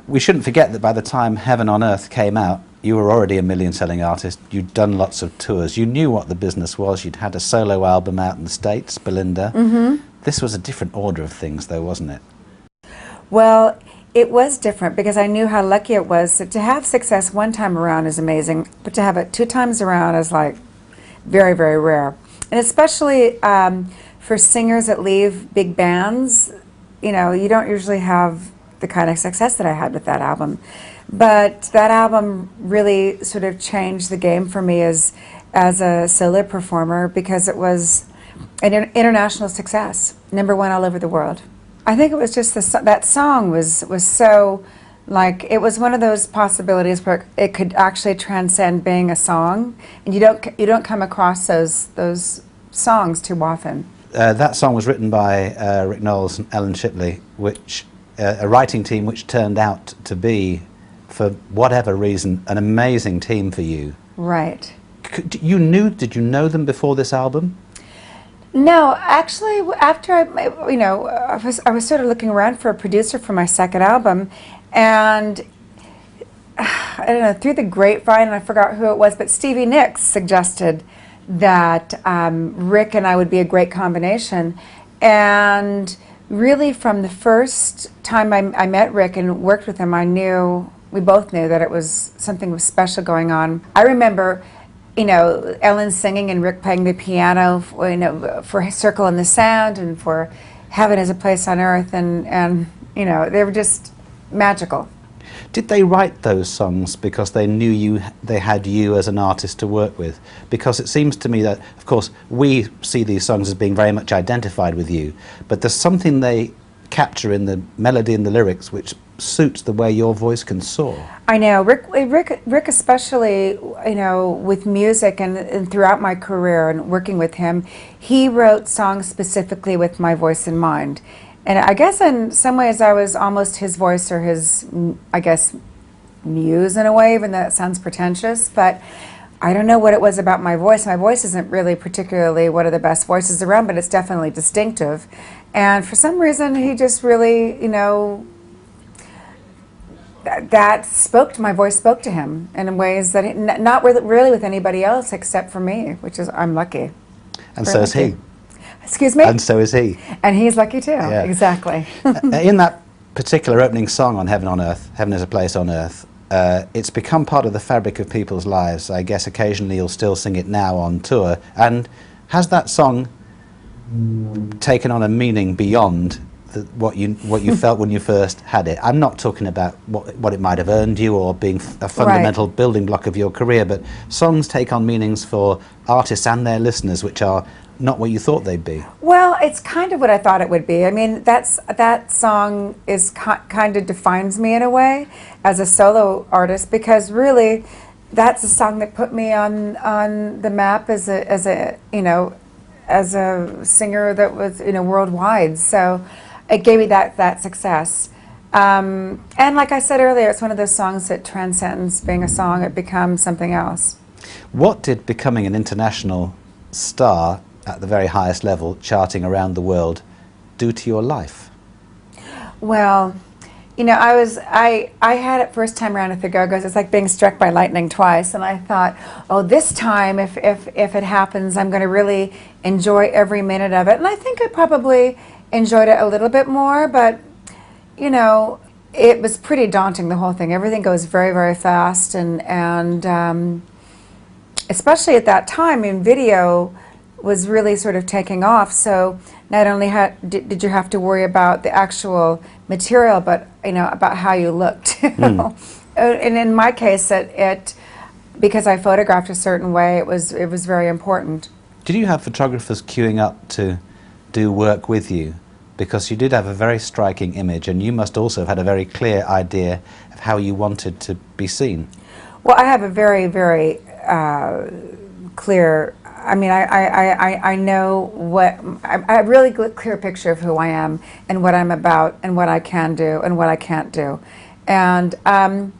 We shouldn't forget that by the time Heaven on Earth came out, you were already a million-selling artist. You'd done lots of tours. You knew what the business was. You'd had a solo album out in the States, Belinda. This was a different order of things, though, wasn't it? Well, it was different because I knew how lucky it was. So to have success one time around is amazing, but to have it 2 times around is like very, very rare. And especially for singers that leave big bands, you know, you don't usually have the kind of success that I had with that album. But that album really sort of changed the game for me as a solo performer because it was an international success, #1 all over the world. I think it was just that song was so, like, it was one of those possibilities where it could actually transcend being a song, and you don't come across those songs too often. That song was written by Rick Knowles and Ellen Shipley, which a writing team which turned out to be, for whatever reason, an amazing team for you. Right. Did you know them before this album? No, actually, after I was sort of looking around for a producer for my second album, and I don't know, through the grapevine, and I forgot who it was, but Stevie Nicks suggested that Rick and I would be a great combination. And really, from the first time I met Rick and worked with him, we both knew that it was something was special going on. I remember, you know, Ellen singing and Rick playing the piano, for Circle in the Sound and for Heaven is a Place on Earth, and you know, they were just magical. Did they write those songs because they knew they had you as an artist to work with? Because it seems to me that, of course, we see these songs as being very much identified with you, but there's something they capture in the melody and the lyrics which suits the way your voice can soar. I know. Rick especially, you know, with music and throughout my career and working with him, he wrote songs specifically with my voice in mind. And I guess in some ways I was almost his voice or his, I guess, muse in a way, even though that sounds pretentious. But I don't know what it was about my voice. My voice isn't really particularly one of the best voices around, but it's definitely distinctive. And for some reason, he just really, you know, my voice spoke to him in ways that not really with anybody else except for me, which is, I'm lucky. And so is he. Excuse me? And so is he. And he's lucky too, yeah. Exactly. In that particular opening song on Heaven on Earth, Heaven is a Place on Earth, it's become part of the fabric of people's lives. I guess occasionally you'll still sing it now on tour. And has that song taken on a meaning beyond what you felt when you first had it? I'm not talking about what it might have earned you or being a fundamental building block of your career, but songs take on meanings for artists and their listeners which are not what you thought they'd be. Well, it's kind of what I thought it would be. I mean, that song is kind of defines me in a way as a solo artist, because really that's a song that put me on the map as a you know, as a singer that was, you know, worldwide. So it gave me that success. And like I said earlier, it's one of those songs that transcends being a song. It becomes something else. What did becoming an international star at the very highest level, charting around the world, do to your life? Well, you know, I had it first time around at the Go-Go's. It's like being struck by lightning twice, and I thought, oh, this time, if it happens, I'm going to really enjoy every minute of it. And I think I probably enjoyed it a little bit more, but you know, it was pretty daunting, the whole thing. Everything goes very, very fast, and especially at that time, in video was really sort of taking off. So not only did you have to worry about the actual material, but you know, about how you looked. And in my case, because I photographed a certain way, it was very important. Did you have photographers queuing up to do work with you? Because you did have a very striking image, and you must also have had a very clear idea of how you wanted to be seen. Well, I have a very, very clear, I mean, I know I have a really clear picture of who I am and what I'm about and what I can do and what I can't do. And I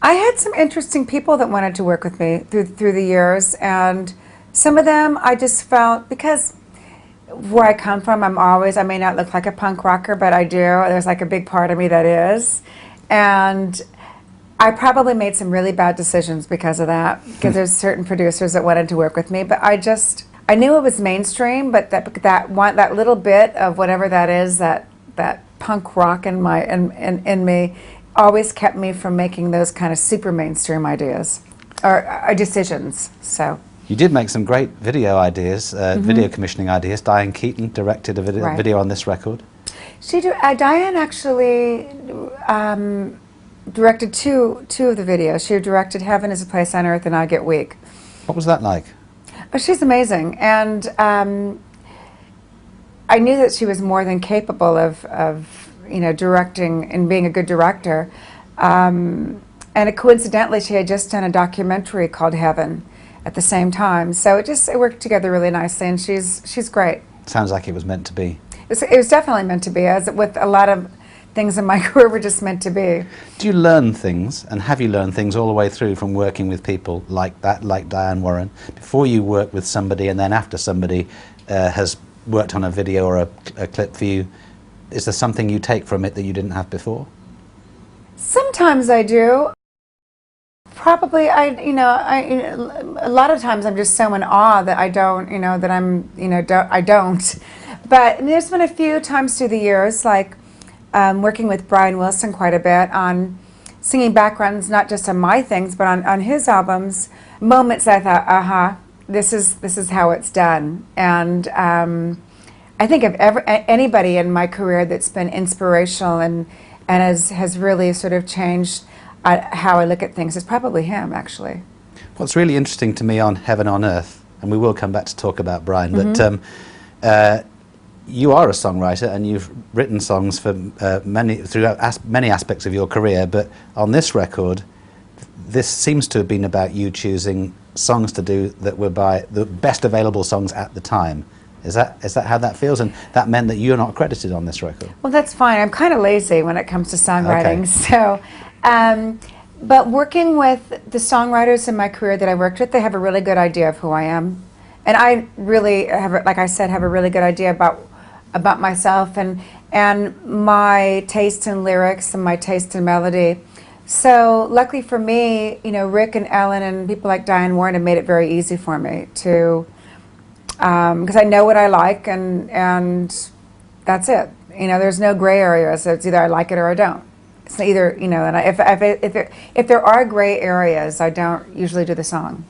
had some interesting people that wanted to work with me through the years, and some of them I just felt, because where I come from, I may not look like a punk rocker, but I do. There's like a big part of me that is. And I probably made some really bad decisions because of that, because there's certain producers that wanted to work with me, but I knew it was mainstream, but that little bit of whatever that is, that punk rock in me always kept me from making those kind of super mainstream ideas or decisions. So You did make some great video ideas, video commissioning ideas. Diane Keaton directed a video on this record. Diane actually directed two of the videos. She directed Heaven is a Place on Earth and I Get Weak. What was that like? Oh, she's amazing, and I knew that she was more than capable of directing and being a good director. And coincidentally, she had just done a documentary called Heaven at the same time, so it worked together really nicely, and she's great. Sounds like it was meant to be. It was definitely meant to be, as with a lot of things in my career were just meant to be. Do you learn things, and have you learned things all the way through from working with people like that, like Diane Warren, before you work with somebody and then after somebody has worked on a video or a clip for you? Is there something you take from it that you didn't have before? Sometimes I do. Probably, a lot of times I'm just so in awe that I don't. But there's been a few times through the years, like working with Brian Wilson quite a bit on singing backgrounds, not just on my things, but on his albums, moments I thought, this is how it's done. And I think of anybody in my career that's been inspirational and has really sort of changed how I look at things, is probably him, actually. What's really interesting to me on Heaven on Earth, and we will come back to talk about Brian, but you are a songwriter and you've written songs for many aspects of your career, but on this record, this seems to have been about you choosing songs to do that were by the best available songs at the time. Is that how that feels? And that meant that you're not credited on this record. Well, that's fine. I'm kind of lazy when it comes to songwriting. Okay. So, but working with the songwriters in my career that I worked with, they have a really good idea of who I am. And I really have, like I said, have a really good idea about myself and my taste in lyrics and my taste in melody. So luckily for me, Rick and Ellen and people like Diane Warren have made it very easy for me to, because I know what I like and that's it. There's no gray area, so it's either I like it or I don't. It's either, and if there are gray areas, I don't usually do the song.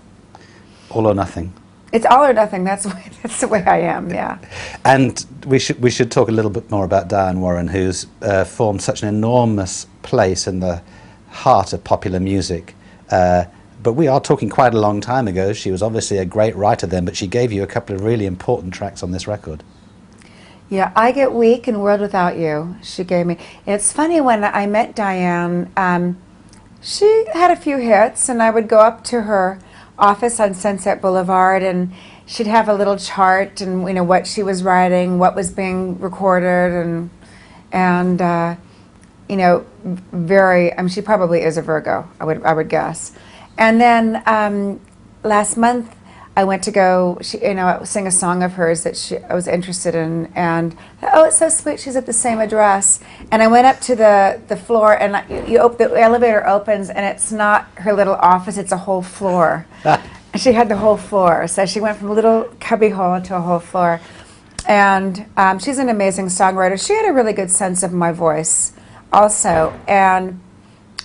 All or nothing. It's all or nothing. That's the way I am. Yeah. And we should talk a little bit more about Diane Warren, who's formed such an enormous place in the heart of popular music. But we are talking quite a long time ago. She was obviously a great writer then, but she gave you a couple of really important tracks on this record. Yeah, I Get Weak and World Without You, she gave me. And it's funny, when I met Diane, she had a few hits, and I would go up to her office on Sunset Boulevard, and she'd have a little chart and what she was writing, what was being recorded, and very. She probably is a Virgo, I would guess. And then last month I went to go sing a song of hers that I was interested in, and it's so sweet, she's at the same address. And I went up to the floor, and the elevator opens, and it's not her little office, it's a whole floor. And she had the whole floor, so she went from a little cubby hole into a whole floor. And she's an amazing songwriter. She had a really good sense of my voice also, and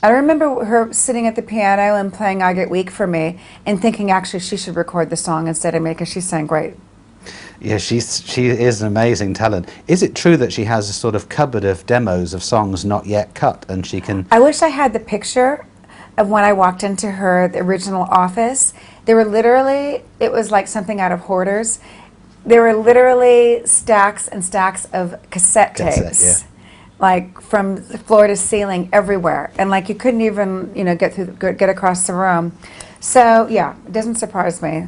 I remember her sitting at the piano and playing I Get Weak for me and thinking actually she should record the song instead of me, because she sang great. Yeah, she is an amazing talent. Is it true that she has a sort of cupboard of demos of songs not yet cut, and she can... I wish I had the picture of when I walked into the original office. There were literally, it was like something out of Hoarders. There were literally stacks and stacks of cassette tapes. Yeah. Like from floor to ceiling everywhere, and like you couldn't even get across the room. So yeah, it doesn't surprise me.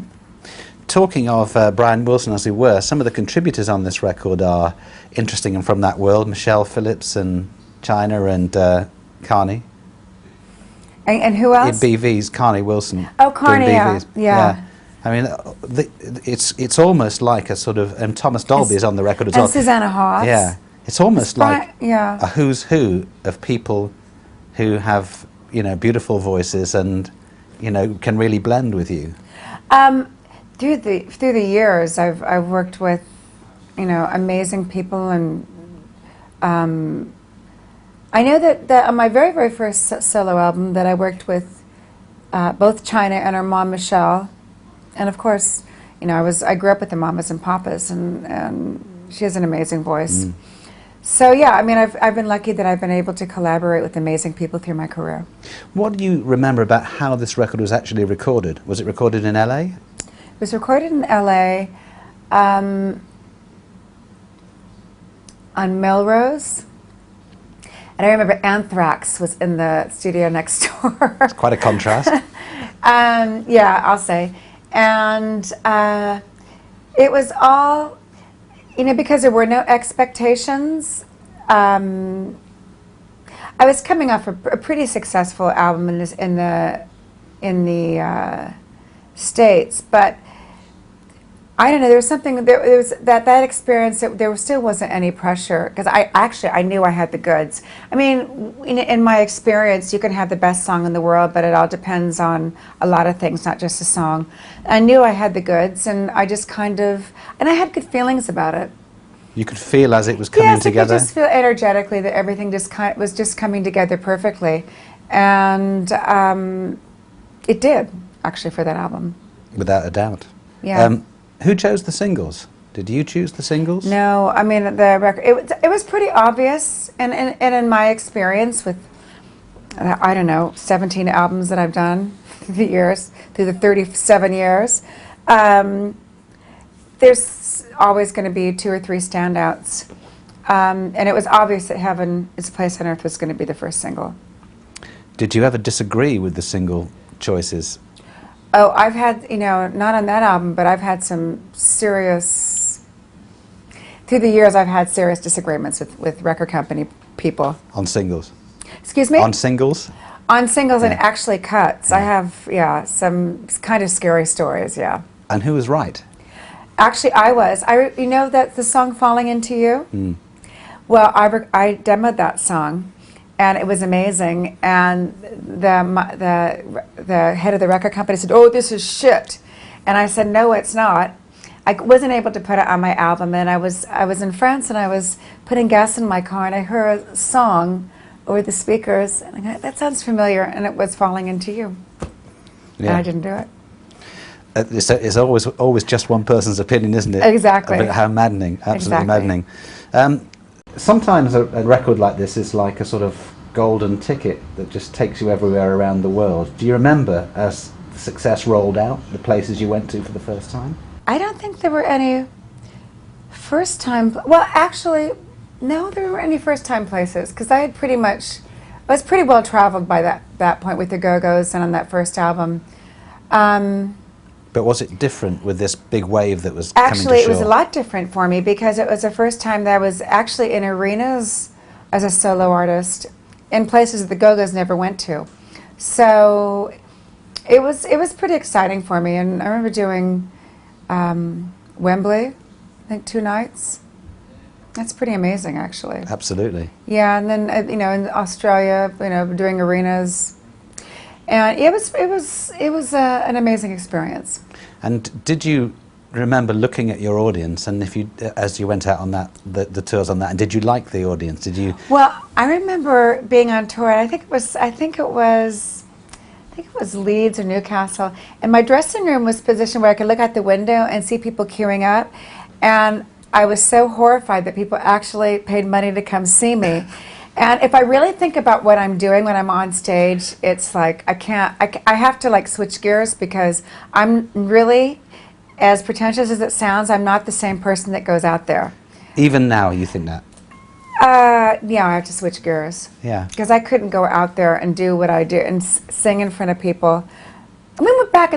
Talking of Brian Wilson, as we were, some of the contributors on this record are interesting and from that world: Michelle Phillips and China and Carney. And who else? BV's Carney Wilson. Oh, Carney, yeah. I mean, it's almost like a sort of, and Thomas Dolby is on the record as well. And Susanna Hoffs. Yeah, it's almost like yeah. a who's who of people who have, you know, beautiful voices and, you know, can really blend with you. Through the years, I've worked with, you know, amazing people, and I know that on my very first solo album that I worked with both China and her mom Michelle, and of course, you know, I grew up with the mamas and papas, and she has an amazing voice. So yeah, I mean, I've been lucky that I've been able to collaborate with amazing people through my career. What do you remember about how this record was actually recorded? Was it recorded in LA? It was recorded in LA on Melrose. And I remember Anthrax was in the studio next door. It's quite a contrast. Yeah, I'll say. And it was all, you know, because there were no expectations. I was coming off a pretty successful album in the States, but I don't know. There was something. There was that experience. There still wasn't any pressure because I knew I had the goods. I mean, in my experience, you can have the best song in the world, but it all depends on a lot of things, not just a song. I knew I had the goods, and I just kind of, and I had good feelings about it. You could feel as it was coming together. Yes, I could just feel energetically that everything was just coming together perfectly, and it did actually for that album. Without a doubt. Yeah. Who chose the singles? Did you choose the singles? No, I mean the record. It was pretty obvious, and in my experience with, I don't know, 17 albums that I've done through the years, through the 37 years, there's always going to be 2 or 3 standouts, and it was obvious that Heaven Is a Place on Earth was going to be the first single. Did you ever disagree with the single choices? Oh, I've had, you know, not on that album, but I've had some serious, through the years I've had serious disagreements with record company people. On singles? Excuse me? On singles? On singles, yeah. And actually cuts. Yeah. I have, yeah, some kind of scary stories, yeah. And who was right? Actually, I was. You know that the song Falling Into You? Well, I demoed that song. And it was amazing, and the head of the record company said, "Oh, this is shit," and I said, "No, it's not." I wasn't able to put it on my album, and I was in France, and I was putting gas in my car, and I heard a song over the speakers, and I go, "That sounds familiar," and it was "Falling Into You," and I didn't do it. It's always just one person's opinion, isn't it? Exactly. But how maddening! Absolutely Exactly. maddening. Sometimes a record like this is like a sort of golden ticket that just takes you everywhere around the world. Do you remember, as the success rolled out, the places you went to for the first time? I don't think there were any first time. Well, actually, no, there weren't any first time places because I was pretty well traveled by that point with the Go-Go's and on that first album. But was it different with this big wave that was Actually, coming to shore? it was a lot different for me because it was the first time that I was actually in arenas as a solo artist in places that the Go-Go's never went to. So it was pretty exciting for me. And I remember doing Wembley, I think 2 nights. That's pretty amazing, actually. Absolutely. Yeah, and then you know, in Australia, you know, doing arenas. And it was an amazing experience. And did you remember looking at your audience, and if you, as you went out on the tours on that, and did you like the audience? Did you? Well, I remember being on tour. And I think it was Leeds or Newcastle, and my dressing room was positioned where I could look out the window and see people queuing up, and I was so horrified that people actually paid money to come see me. And if I really think about what I'm doing when I'm on stage, it's like I have to like switch gears because I'm really, as pretentious as it sounds, I'm not the same person that goes out there. Even now, you think that? Yeah, I have to switch gears. Yeah. Because I couldn't go out there and do what I do and sing in front of people. I mean, back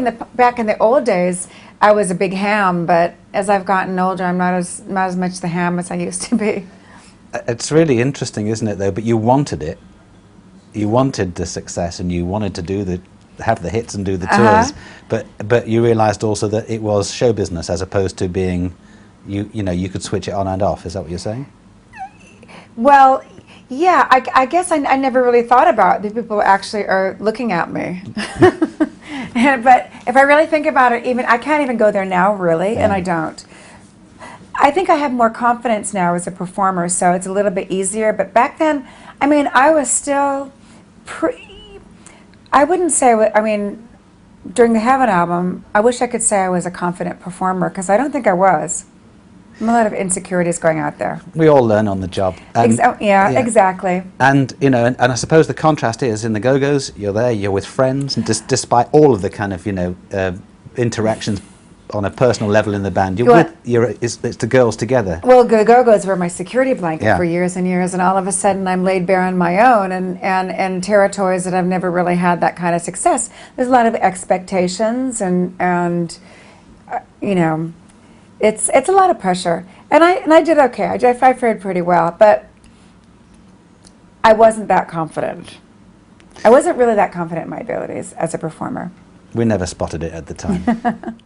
in the old days, I was a big ham, but as I've gotten older, I'm not as much the ham as I used to be. It's really interesting, isn't it, though? But you wanted it. You wanted the success, and you wanted to do have the hits and do the Uh-huh. tours, but you realised also that it was show business as opposed to being, you know, you could switch it on and off. Is that what you're saying? Well, yeah, I guess I never really thought about the people actually are looking at me. But if I really think about it, even I can't even go there now, really, and Yeah. I don't. I think I have more confidence now as a performer, so it's a little bit easier. But back then, I mean, I was still I wouldn't say, I mean, during the Heaven album, I wish I could say I was a confident performer, because I don't think I was. A lot of insecurities going out there. We all learn on the job. And, Yeah, exactly. And you know, and I suppose the contrast is in the Go-Go's, you're there, you're with friends, and despite all of the kind of, you know, interactions on a personal level in the band, it's the girls together. Well, Go-Go's were my security blanket Yeah. for years and years, and all of a sudden I'm laid bare on my own, and territories that I've never really had that kind of success. There's a lot of expectations, and you know, it's a lot of pressure. And I did okay. I fared pretty well, but I wasn't that confident. I wasn't really that confident in my abilities as a performer. We never spotted it at the time.